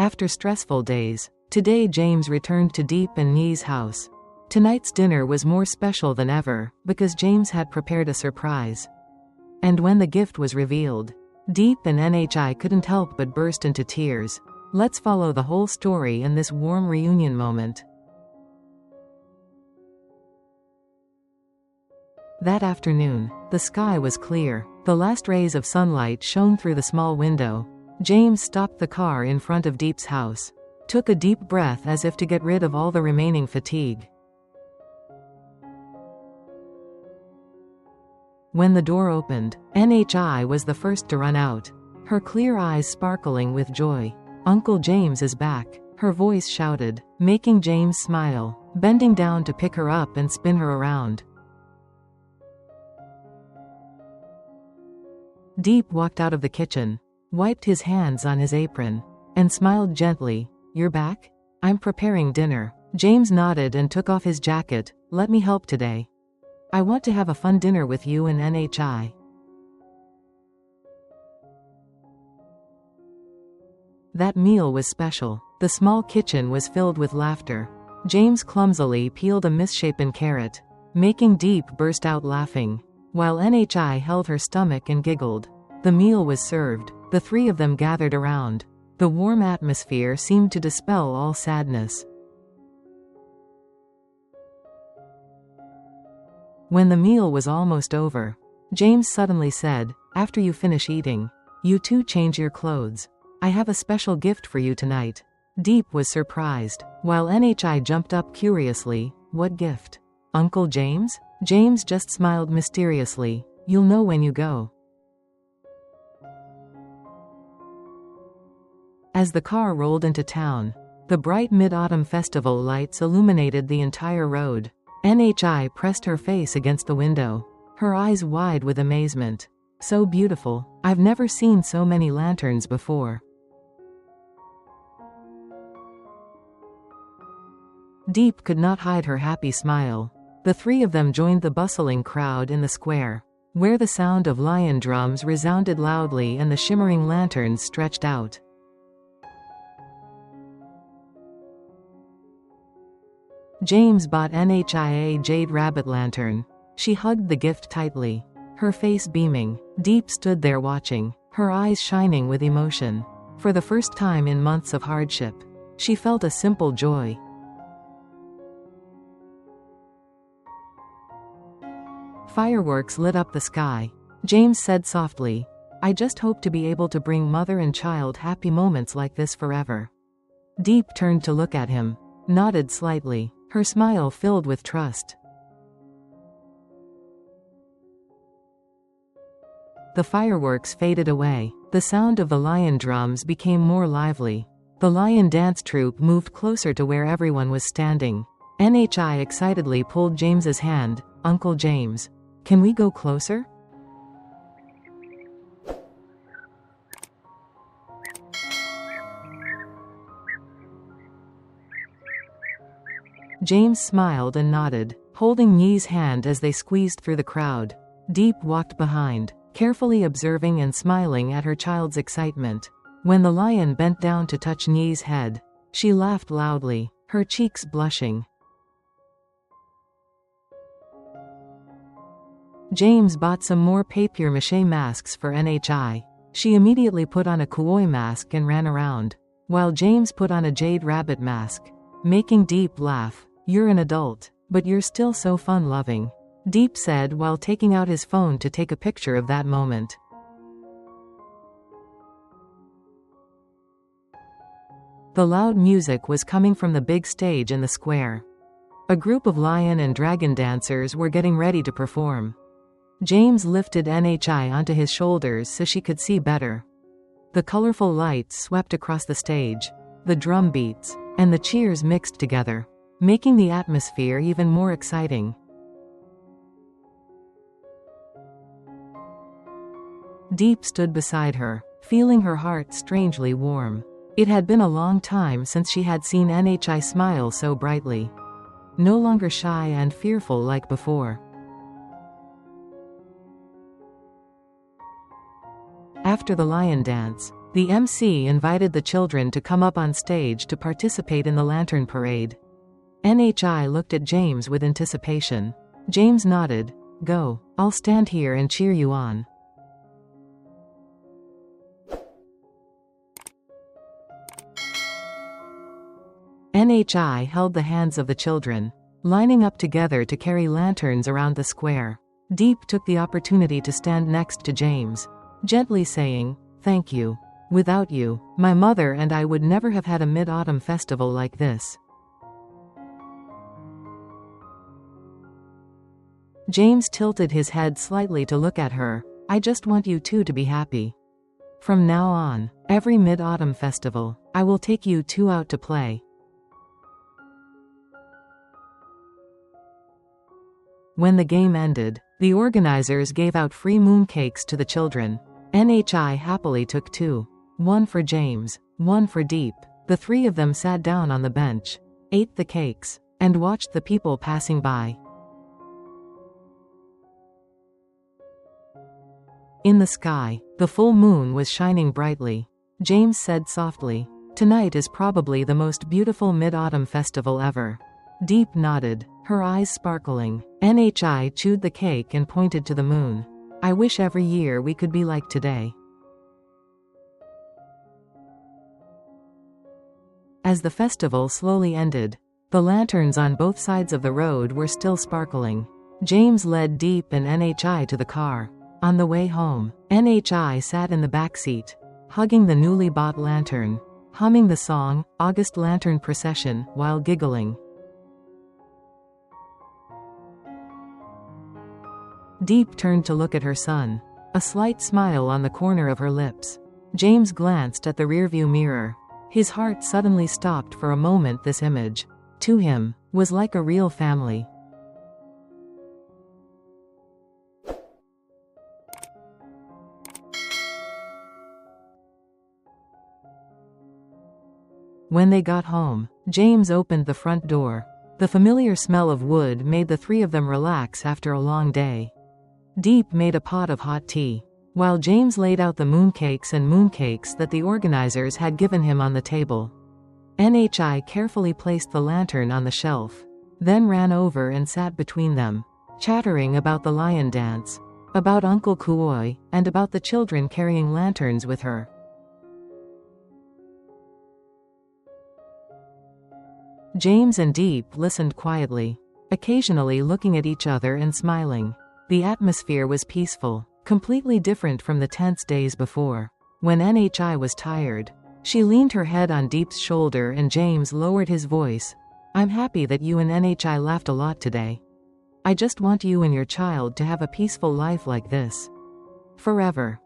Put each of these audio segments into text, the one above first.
After stressful days, today James returned to Diep And Nhi's house. Tonight's dinner was more special than ever, because James had prepared a surprise. And when the gift was revealed, Diep and Nhi couldn't help but burst into tears. Let's follow the whole story in this warm reunion moment. That afternoon, the sky was clear. The last rays of sunlight shone through the small window. James stopped the car in front of Diep's house, took a deep breath as if to get rid of all the remaining fatigue. When the door opened, Nhi was the first to run out, her clear eyes sparkling with joy. "Uncle James is back," her voice shouted, making James smile, bending down to pick her up and spin her around. Diep walked out of the kitchen, wiped his hands on his apron, and smiled gently. "You're back? I'm preparing dinner." James nodded and took off his jacket. "Let me help today. I want to have a fun dinner with you and Nhi." That meal was special. The small kitchen was filled with laughter. James clumsily peeled a misshapen carrot, making Diep burst out laughing, while Nhi held her stomach and giggled. The meal was served. The three of them gathered around. The warm atmosphere seemed to dispel all sadness. When the meal was almost over, James suddenly said, "After you finish eating, you two change your clothes. I have a special gift for you tonight." Diep was surprised, while Nhi jumped up curiously. "What gift? Uncle James?" James just smiled mysteriously. "You'll know when you go." As the car rolled into town, the bright mid-autumn festival lights illuminated the entire road. Nhi pressed her face against the window, her eyes wide with amazement. "So beautiful. I've never seen so many lanterns before." Diep could not hide her happy smile. The three of them joined the bustling crowd in the square, where the sound of lion drums resounded loudly and the shimmering lanterns stretched out. James bought Nhi a jade rabbit lantern. She hugged the gift tightly, her face beaming. Diep stood there watching, her eyes shining with emotion. For the first time in months of hardship, she felt a simple joy. Fireworks lit up the sky. James said softly, "I just hope to be able to bring mother and child happy moments like this forever." Diep turned to look at him, nodded slightly, her smile filled with trust. The fireworks faded away. The sound of the lion drums became more lively. The lion dance troupe moved closer to where everyone was standing. Nhi excitedly pulled James's hand. "Uncle James, can we go closer?" James smiled and nodded, holding Nhi's hand as they squeezed through the crowd. Diep walked behind, carefully observing and smiling at her child's excitement. When the lion bent down to touch Nhi's head, she laughed loudly, her cheeks blushing. James bought some more papier-mâché masks for Nhi. She immediately put on a kuoi mask and ran around, while James put on a jade rabbit mask, making Diep laugh. "You're an adult, but you're still so fun-loving," Diep said while taking out his phone to take a picture of that moment. The loud music was coming from the big stage in the square. A group of lion and dragon dancers were getting ready to perform. James lifted Nhi onto his shoulders so she could see better. The colorful lights swept across the stage, the drum beats, and the cheers mixed together, making the atmosphere even more exciting. Diep stood beside her, feeling her heart strangely warm. It had been a long time since she had seen Nhi smile so brightly, no longer shy and fearful like before. After the lion dance, The MC invited the children to come up on stage to participate in the lantern parade. NHI looked at James with anticipation. James nodded. Go, I'll stand here and cheer you on. NHI held the hands of the children, lining up together to carry lanterns around the square. Diep took the opportunity to stand next to James, gently saying, "Thank you. Without you, my mother and I would never have had a mid-autumn festival like this." James tilted his head slightly to look at her. "I just want you two to be happy. From now on, every mid-autumn festival, I will take you two out to play." When the game ended, the organizers gave out free mooncakes to the children. NHI happily took two. One for James, one for Diep. The three of them sat down on the bench, ate the cakes, and watched the people passing by. In the sky, the full moon was shining brightly. James said softly, "Tonight is probably the most beautiful mid-autumn festival ever." Diep nodded, her eyes sparkling. NHI chewed the cake and pointed to the moon. "I wish every year we could be like today." As the festival slowly ended, the lanterns on both sides of the road were still sparkling. James led Diep and NHI to the car. On the way home, NHI sat in the back seat, hugging the newly bought lantern, humming the song, August Lantern Procession, while giggling. Diep turned to look at her son, a slight smile on the corner of her lips. James glanced at the rearview mirror. His heart suddenly stopped for a moment. This image, to him, was like a real family. When they got home, James opened the front door. The familiar smell of wood made the three of them relax after a long day. Diep made a pot of hot tea, while James laid out the mooncakes that the organizers had given him on the table. NHI carefully placed the lantern on the shelf, then ran over and sat between them, chattering about the lion dance, about Uncle Kuoi, and about the children carrying lanterns with her. James and Diep listened quietly, occasionally looking at each other and smiling. The atmosphere was peaceful, completely different from the tense days before. When NHI was tired, she leaned her head on Diep's shoulder and James lowered his voice. "I'm happy that you and NHI laughed a lot today. I just want you and your child to have a peaceful life like this. Forever."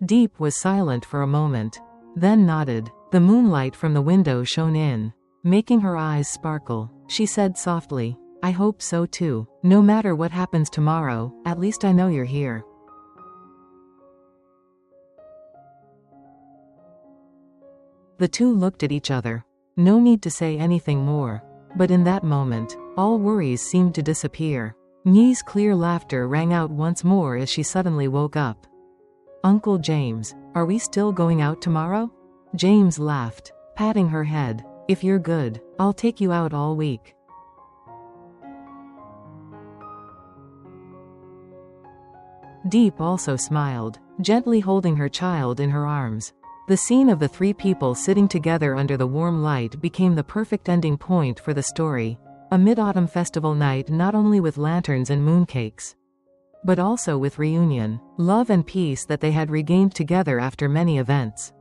Diep was silent for a moment, then nodded. The moonlight from the window shone in, making her eyes sparkle. She said softly, "I hope so too. No matter what happens tomorrow, at least I know you're here." The two looked at each other. No need to say anything more. But in that moment, all worries seemed to disappear. Nhi's clear laughter rang out once more as she suddenly woke up. "Uncle James, are we still going out tomorrow?" James laughed, patting her head. "If you're good, I'll take you out all week." Diep also smiled, gently holding her child in her arms. The scene of the three people sitting together under the warm light became the perfect ending point for the story. A mid-autumn festival night not only with lanterns and mooncakes, but also with reunion, love and peace that they had regained together after many events.